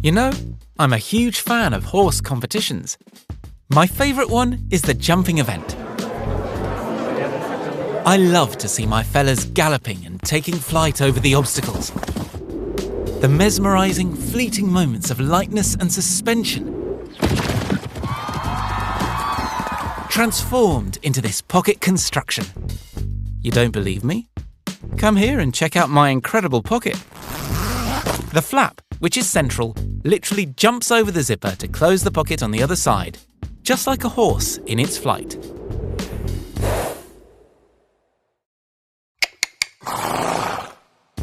You know, I'm a huge fan of horse competitions. My favourite one is the jumping event. I love to see my fellas galloping and taking flight over the obstacles. The mesmerising, fleeting moments of lightness and suspension, transformed into this pocket construction. You don't believe me? Come here and check out my incredible pocket. The flap, which is central, literally jumps over the zipper to close the pocket on the other side, just like a horse in its flight.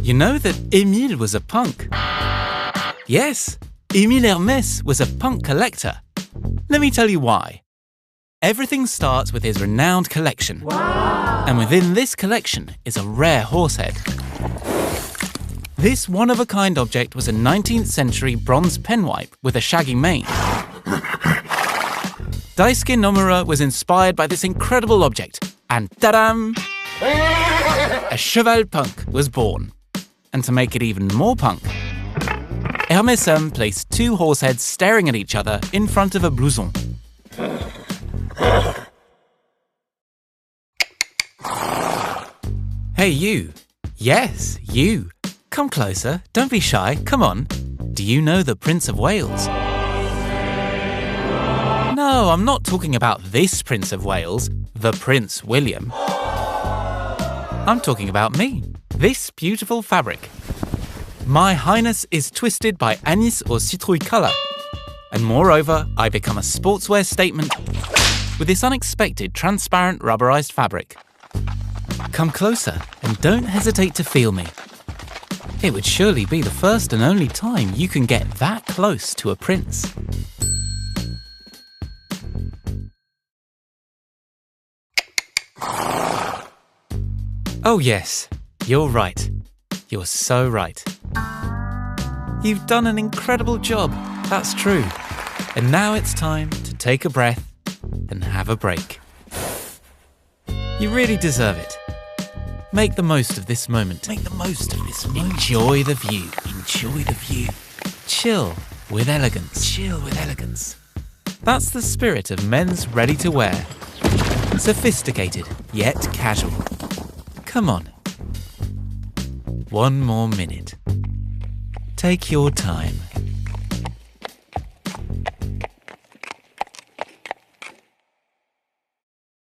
You know that Émile was a punk? Yes, Émile HERMÈS was a punk collector. Let me tell you why. Everything starts with his renowned collection. Wow. And within this collection is a rare horsehead. This one-of-a-kind object was a 19th century bronze penwipe with a shaggy mane. Daisuke Nomura was inspired by this incredible object, and ta-dam! A cheval punk was born. And to make it even more punk, Hermès placed two horse heads staring at each other in front of a blouson. Hey you! Yes, you! Come closer, don't be shy, come on. Do you know the Prince of Wales? No, I'm not talking about this Prince of Wales, the Prince William. I'm talking about me, this beautiful fabric. My highness is twisted by anis or citrouille colour. And moreover, I become a sportswear statement with this unexpected transparent rubberized fabric. Come closer and don't hesitate to feel me. It would surely be the first and only time you can get that close to a prince. Oh yes, you're right. You're so right. You've done an incredible job, that's true. And now it's time to take a breath and have a break. You really deserve it. Make the most of this moment. Make the most of this moment. Enjoy the view. Enjoy the view. Chill with elegance. Chill with elegance. That's the spirit of men's ready-to-wear. Sophisticated, yet casual. Come on. One more minute. Take your time.